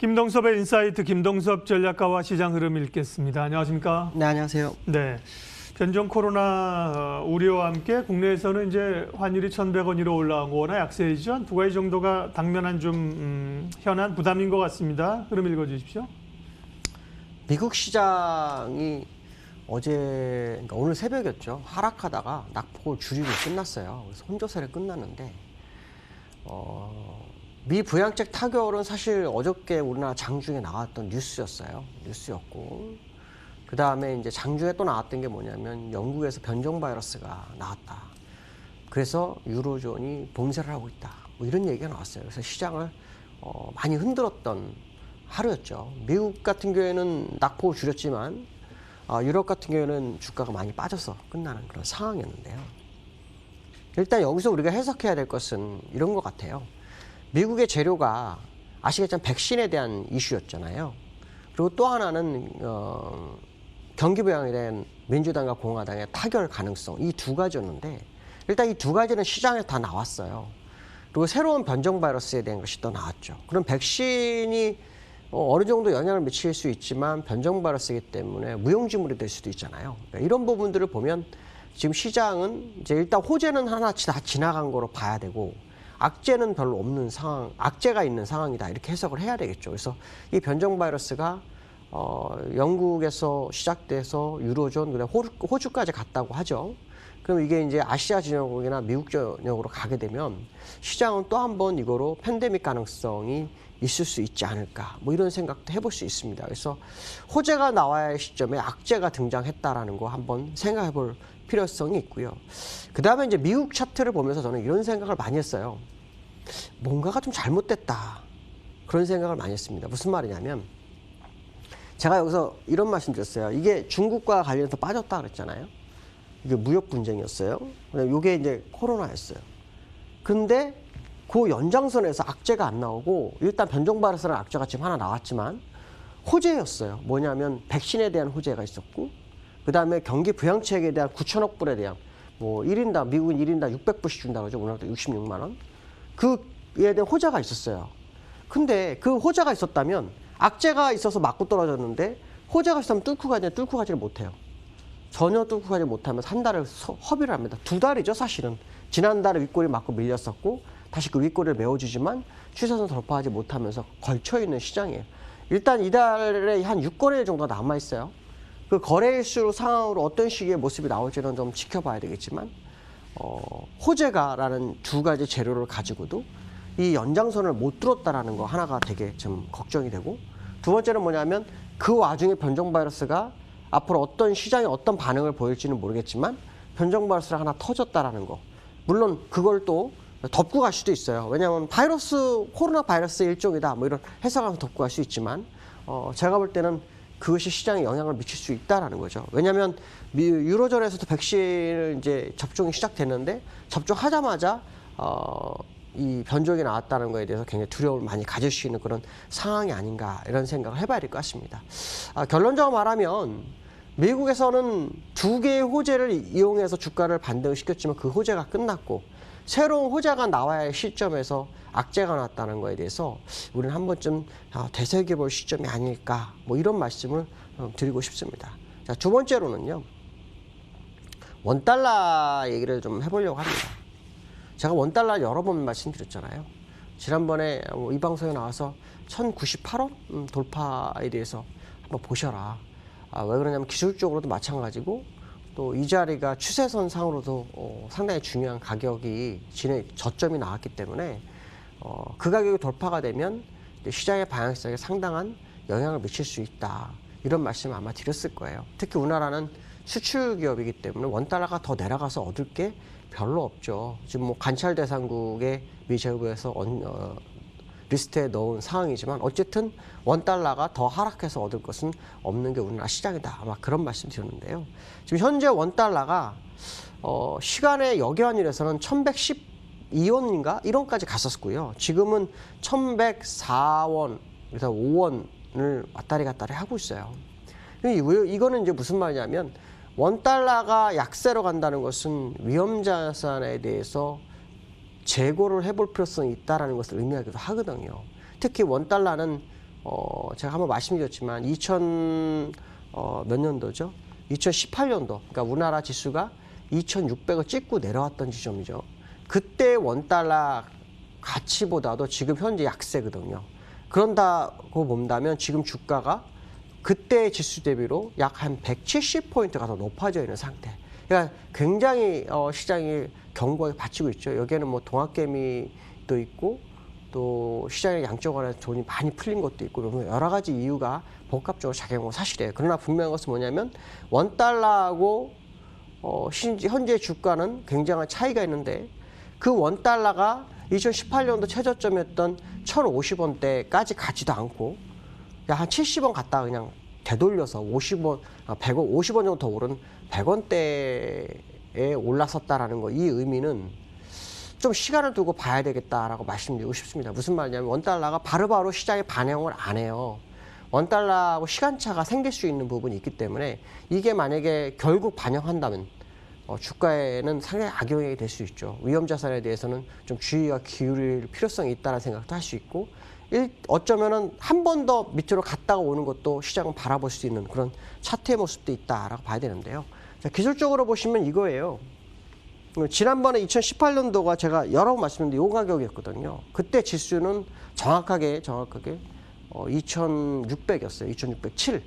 김동섭의 인사이트 김동섭 전략가와 시장 흐름 읽겠습니다. 안녕하십니까? 네, 안녕하세요. 네. 변종 코로나 우려와 함께 국내에서는 이제 환율이 1,100원 위로 올라오거나 약세이죠. 한 두 가지 정도가 당면한 좀 현안 부담인 것 같습니다. 흐름 읽어주십시오. 미국 시장이 어제, 그러니까 오늘 새벽이었죠. 하락하다가 낙폭을 줄이고 끝났어요. 그래서 혼조세를 끝났는데, 미 부양책 타결은 사실 어저께 우리나라 장중에 나왔던 뉴스였고, 그 다음에 이제 장중에 또 나왔던 게 뭐냐면 영국에서 변종 바이러스가 나왔다. 그래서 유로존이 봉쇄를 하고 있다. 뭐 이런 얘기가 나왔어요. 그래서 시장을 많이 흔들었던 하루였죠. 미국 같은 경우에는 낙폭을 줄였지만 유럽 같은 경우에는 주가가 많이 빠져서 끝나는 그런 상황이었는데요. 일단 여기서 우리가 해석해야 될 것은 이런 것 같아요. 미국의 재료가 아시겠지만 백신에 대한 이슈였잖아요. 그리고 또 하나는 경기 부양에 대한 민주당과 공화당의 타결 가능성, 이 두 가지였는데 일단 이 두 가지는 시장에 다 나왔어요. 그리고 새로운 변종 바이러스에 대한 것이 또 나왔죠. 그럼 백신이 어느 정도 영향을 미칠 수 있지만 변종 바이러스이기 때문에 무용지물이 될 수도 있잖아요. 그러니까 이런 부분들을 보면 지금 시장은 이제 일단 호재는 하나씩 다 지나간 거로 봐야 되고 악재는 별로 없는 상황, 악재가 있는 상황이다 이렇게 해석을 해야 되겠죠. 그래서 이 변종 바이러스가 영국에서 시작돼서 유로존, 그다음에 호주까지 갔다고 하죠. 그럼 이게 이제 아시아 진영이나 미국 진영으로 가게 되면 시장은 또 한 번 이거로 팬데믹 가능성이 있을 수 있지 않을까, 뭐 이런 생각도 해볼 수 있습니다. 그래서 호재가 나와야 할 시점에 악재가 등장했다라는 거 한번 생각해 볼 필요성이 있고요. 그 다음에 이제 미국 차트를 보면서 저는 이런 생각을 많이 했어요. 뭔가가 좀 잘못됐다. 그런 생각을 많이 했습니다. 무슨 말이냐면 제가 여기서 이런 말씀 드렸어요. 이게 중국과 관련해서 빠졌다 그랬잖아요. 이게 무역 분쟁이었어요. 이게 이제 코로나였어요. 근데 그 연장선에서 악재가 안 나오고 일단 변종 바이러스라는 악재가 지금 하나 나왔지만 호재였어요. 뭐냐면 백신에 대한 호재가 있었고 그 다음에 경기 부양책에 대한 9천억 불에 대한 뭐 1인당 미국은 1인당 600불씩 준다고 그러죠. 오늘도 66만 원. 그에 대한 호재가 있었어요. 근데 그 호재가 있었다면 악재가 있어서 맞고 떨어졌는데 호재가 있었다면 뚫고 가지를 못해요. 전혀 뚫고 가지 못하면서 한 달을 허비를 합니다. 두 달이죠, 사실은. 지난달에 윗골이 맞고 밀렸었고 다시 그 윗골을 메워주지만 추세선 돌파하지 못하면서 걸쳐있는 시장이에요. 일단 이달에 한 6거래일 정도가 남아있어요. 그 거래일수 상황으로 어떤 식의 모습이 나올지는 좀 지켜봐야 되겠지만 호재가라는 두 가지 재료를 가지고도 이 연장선을 못 뚫었다라는 거 하나가 되게 좀 걱정이 되고 두 번째는 뭐냐면 그 와중에 변종 바이러스가 앞으로 어떤 시장에 어떤 반응을 보일지는 모르겠지만 변종 바이러스가 하나 터졌다라는 거. 물론 그걸 또 덮고 갈 수도 있어요. 왜냐하면 코로나 바이러스의 일종이다. 뭐 이런 해석하면서 덮고 갈 수 있지만 제가 볼 때는 그것이 시장에 영향을 미칠 수 있다라는 거죠. 왜냐하면 유로존에서도 백신을 이제 접종이 시작됐는데 접종하자마자 이 변종이 나왔다는 거에 대해서 굉장히 두려움을 많이 가질 수 있는 그런 상황이 아닌가 이런 생각을 해봐야 될 것 같습니다. 결론적으로 말하면 미국에서는 두 개의 호재를 이용해서 주가를 반등을 시켰지만 그 호재가 끝났고 새로운 호재가 나와야 할 시점에서 악재가 났다는 거에 대해서 우리는 한 번쯤 되새겨볼 시점이 아닐까 뭐 이런 말씀을 드리고 싶습니다. 자, 두 번째로는요. 원달러 얘기를 좀 해보려고 합니다. 제가 원달러 여러 번 말씀드렸잖아요. 지난번에 이 방송에 나와서 1098원 돌파에 대해서 한번 보셔라. 왜 그러냐면 기술적으로도 마찬가지고 또 이 자리가 추세선 상으로도 상당히 중요한 가격이 저점이 나왔기 때문에 그 가격이 돌파가 되면 시장의 방향성에 상당한 영향을 미칠 수 있다. 이런 말씀을 아마 드렸을 거예요. 특히 우리나라는 수출 기업이기 때문에 원달러가 더 내려가서 얻을 게 별로 없죠. 지금 뭐 관찰 대상국에 미 정부에서 리스트에 넣은 상황이지만 어쨌든 원달러가 더 하락해서 얻을 것은 없는 게 우리나라 시장이다. 아마 그런 말씀 드렸는데요. 지금 현재 원달러가 시간의 역여환율에서는 1112원인가 1원까지 갔었고요. 지금은 1104원, 그래서 5원을 왔다리 갔다리 하고 있어요. 이거는 이제 무슨 말이냐면 원달러가 약세로 간다는 것은 위험자산에 대해서 재고를 해볼 필요성이 있다는 것을 의미하기도 하거든요. 특히 원달러는 제가 한번 말씀드렸지만 2000 몇 년도죠? 2018년도. 그러니까 우리나라 지수가 2,600을 찍고 내려왔던 지점이죠. 그때 원달러 가치보다도 지금 현재 약세거든요. 그런다고 본다면 지금 주가가 그때 지수 대비로 약 한 170포인트가 더 높아져 있는 상태. 그러니까 굉장히 시장이 견고하게 받치고 있죠. 여기에는 뭐 동학개미도 있고 또 시장의 양적완에 돈이 많이 풀린 것도 있고 여러 가지 이유가 복합적으로 작용한 건 사실이에요. 그러나 분명한 것은 뭐냐면 원달러하고 현재 주가는 굉장한 차이가 있는데 그 원달러가 2018년도 최저점이었던 1,050원대까지 가지도 않고 한 70원 갔다가 그냥 되돌려서 50원, 100원, 50원 정도 더 오른 100원대에 올라섰다라는 거, 이 의미는 좀 시간을 두고 봐야 되겠다라고 말씀드리고 싶습니다. 무슨 말이냐면 원달러가 바로바로 시장에 반영을 안 해요. 원달러하고 시간차가 생길 수 있는 부분이 있기 때문에 이게 만약에 결국 반영한다면 주가에는 상당히 악영향이 될 수 있죠. 위험자산에 대해서는 좀 주의가 기울일 필요성이 있다는 생각도 할 수 있고 어쩌면은 한 번 더 밑으로 갔다가 오는 것도 시장을 바라볼 수 있는 그런 차트의 모습도 있다라고 봐야 되는데요. 자, 기술적으로 보시면 이거예요. 지난번에 2018년도가 제가 여러 번 말씀드렸는데 이 가격이었거든요. 그때 지수는 정확하게 2,600이었어요. 2,607.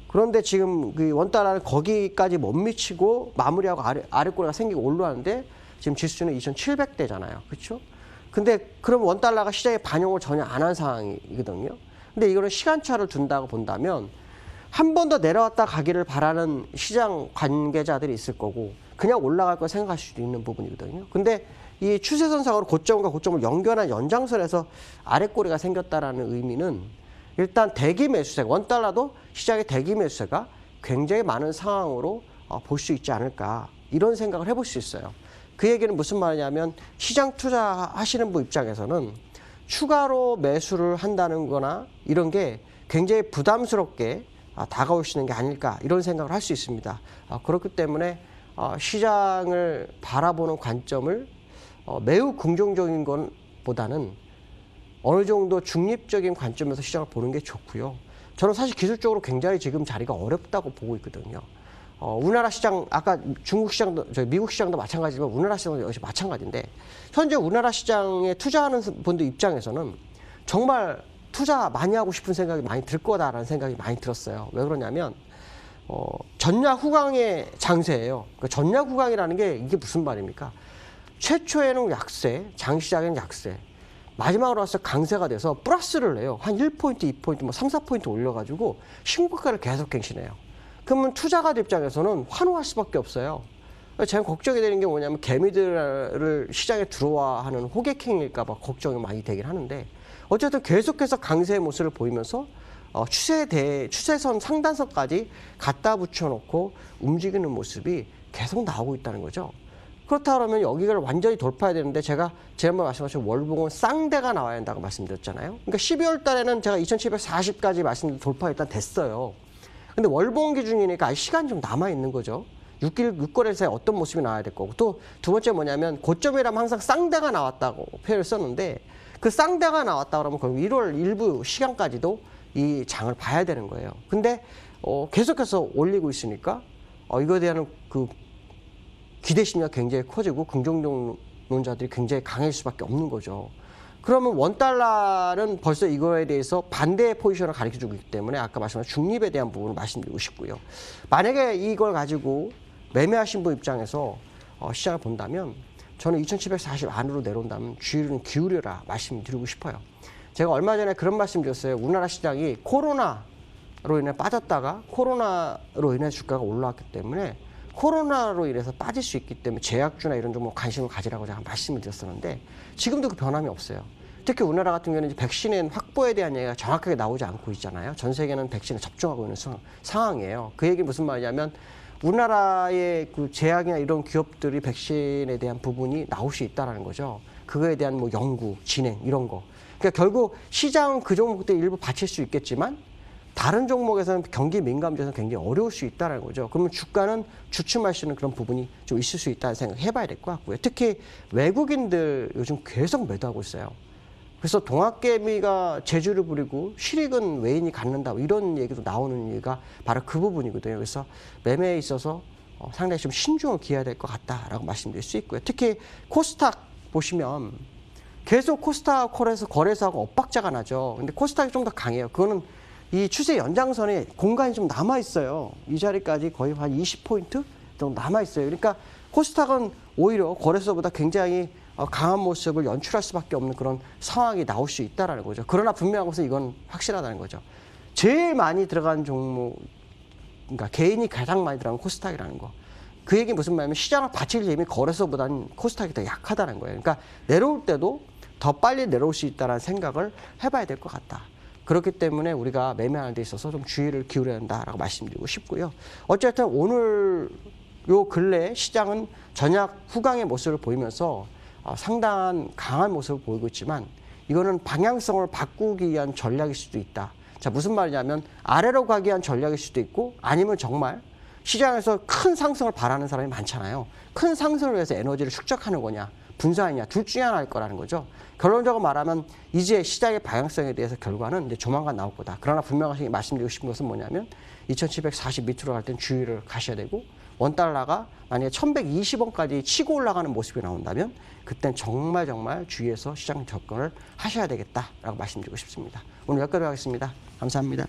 그런데 지금 그 원달러는 거기까지 못 미치고 마무리하고 아래꼬리가 생기고 올라왔는데 지금 지수는 2,700대잖아요. 그렇죠? 근데 그럼 원달러가 시장에 반영을 전혀 안 한 상황이거든요. 근데 이거는 시간차를 둔다고 본다면 한 번 더 내려왔다 가기를 바라는 시장 관계자들이 있을 거고 그냥 올라갈 거 생각할 수도 있는 부분이거든요. 근데 이 추세선상으로 고점과 고점을 연결한 연장선에서 아래꼬리가 생겼다라는 의미는 일단 대기 매수세가 원달러도 시장의 대기 매수세가 굉장히 많은 상황으로 볼 수 있지 않을까 이런 생각을 해볼 수 있어요. 그 얘기는 무슨 말이냐면 시장 투자하시는 분 입장에서는 추가로 매수를 한다는 거나 이런 게 굉장히 부담스럽게 다가올 수 있는 게 아닐까 이런 생각을 할 수 있습니다. 그렇기 때문에 시장을 바라보는 관점을 매우 긍정적인 것보다는 어느 정도 중립적인 관점에서 시장을 보는 게 좋고요. 저는 사실 기술적으로 굉장히 지금 자리가 어렵다고 보고 있거든요. 우리나라 시장, 아까 중국 시장도, 미국 시장도 마찬가지지만 우리나라 시장도 역시 마찬가지인데 현재 우리나라 시장에 투자하는 분들 입장에서는 정말 투자 많이 하고 싶은 생각이 많이 들 거다라는 생각이 많이 들었어요. 왜 그러냐면 전략 후강의 장세예요. 그러니까 전략 후강이라는 게 이게 무슨 말입니까? 최초에는 약세, 장시장에는 약세, 마지막으로 와서 강세가 돼서 플러스를 내요. 한 1포인트, 2포인트, 뭐 3, 4포인트 올려가지고 신고가를 계속 갱신해요. 그러면 투자가들 입장에서는 환호할 수밖에 없어요. 제가 걱정이 되는 게 뭐냐면 개미들을 시장에 들어와 하는 호객행일까 봐 걱정이 많이 되긴 하는데 어쨌든 계속해서 강세의 모습을 보이면서 추세선 상단선까지 갖다 붙여놓고 움직이는 모습이 계속 나오고 있다는 거죠. 그렇다 그러면 여기를 완전히 돌파해야 되는데 제가 지난번에 말씀하신 월봉은 쌍대가 나와야 한다고 말씀드렸잖아요. 그러니까 12월 달에는 제가 2740까지 말씀드린 돌파 일단 됐어요. 근데 월봉 기준이니까 아직 시간이 좀 남아있는 거죠. 6거래세에 어떤 모습이 나와야 될 거고 또 두 번째 뭐냐면 고점이라면 항상 쌍대가 나왔다고 표현을 썼는데 그 쌍대가 나왔다 그러면 그럼 1월 일부 시간까지도 이 장을 봐야 되는 거예요. 근데 계속해서 올리고 있으니까 이거에 대한 그 기대심이 굉장히 커지고 긍정론자들이 굉장히 강해질 수밖에 없는 거죠. 그러면 원달러는 벌써 이거에 대해서 반대의 포지션을 가르쳐주고 있기 때문에 아까 말씀하신 중립에 대한 부분을 말씀드리고 싶고요. 만약에 이걸 가지고 매매하신 분 입장에서 시장을 본다면 저는 2740 안으로 내려온다면 주의를 기울여라 말씀드리고 싶어요. 제가 얼마 전에 그런 말씀 드렸어요. 우리나라 시장이 코로나로 인해 빠졌다가 코로나로 인해 주가가 올라왔기 때문에 코로나로 인해서 빠질 수 있기 때문에 제약주나 이런 종목 관심을 가지라고 제가 말씀을 드렸었는데 지금도 그 변함이 없어요. 특히 우리나라 같은 경우는 이제 백신의 확보에 대한 얘기가 정확하게 나오지 않고 있잖아요. 전 세계는 백신을 접종하고 있는 상황이에요. 그 얘기 무슨 말이냐면 우리나라의 그 제약이나 이런 기업들이 백신에 대한 부분이 나올 수 있다는 거죠. 그거에 대한 뭐 연구, 진행 이런 거. 그러니까 결국 시장은 그 종목들 일부 받칠 수 있겠지만 다른 종목에서는 경기 민감지에서는 굉장히 어려울 수 있다는 거죠. 그러면 주가는 주춤할 수 있는 그런 부분이 좀 있을 수 있다는 생각 해봐야 될 것 같고요. 특히 외국인들 요즘 계속 매도하고 있어요. 그래서 동학개미가 재주를 부리고 실익은 외인이 갖는다 이런 얘기도 나오는 이유가 바로 그 부분이거든요. 그래서 매매에 있어서 상당히 좀 신중을 기해야 될 것 같다라고 말씀드릴 수 있고요. 특히 코스닥 보시면 계속 코스닥 거래소하고 엇박자가 나죠. 근데 코스닥이 좀 더 강해요. 그거는 이 추세 연장선에 공간이 좀 남아 있어요. 이 자리까지 거의 한 20포인트 정도 남아 있어요. 그러니까 코스닥은 오히려 거래소보다 굉장히 강한 모습을 연출할 수밖에 없는 그런 상황이 나올 수 있다는 거죠. 그러나 분명한 것은 이건 확실하다는 거죠. 제일 많이 들어간 종목, 그러니까 개인이 가장 많이 들어간 코스닥이라는 거. 그 얘기 무슨 말이냐면 시장을 받칠 힘이 거래소보다는 코스닥이 더 약하다는 거예요. 그러니까 내려올 때도 더 빨리 내려올 수 있다는 생각을 해봐야 될 것 같다. 그렇기 때문에 우리가 매매하는 데 있어서 좀 주의를 기울여야 한다라고 말씀드리고 싶고요. 어쨌든 오늘 요 근래 시장은 전약 후강의 모습을 보이면서 상당한 강한 모습을 보이고 있지만 이거는 방향성을 바꾸기 위한 전략일 수도 있다. 자, 무슨 말이냐면 아래로 가기 위한 전략일 수도 있고 아니면 정말 시장에서 큰 상승을 바라는 사람이 많잖아요. 큰 상승을 위해서 에너지를 축적하는 거냐 분산이냐 둘 중에 하나일 거라는 거죠. 결론적으로 말하면 이제 시장의 방향성에 대해서 결과는 이제 조만간 나올 거다. 그러나 분명하게 말씀드리고 싶은 것은 뭐냐면 2740 밑으로 갈 땐 주의를 가셔야 되고 원달러가 만약에 1120원까지 치고 올라가는 모습이 나온다면 그땐 정말 주의해서 시장 접근을 하셔야 되겠다라고 말씀드리고 싶습니다. 오늘 여기까지 하겠습니다. 감사합니다.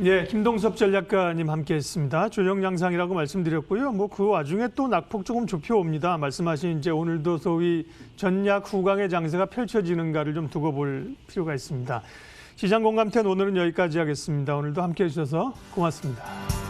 예, 김동섭 전략가님 함께했습니다. 조정 양상이라고 말씀드렸고요. 뭐 그 와중에 또 낙폭 조금 좁혀옵니다. 말씀하신 이제 오늘도 소위 전략 후강의 장세가 펼쳐지는가를 좀 두고 볼 필요가 있습니다. 시장 공감텐 오늘은 여기까지 하겠습니다. 오늘도 함께해 주셔서 고맙습니다.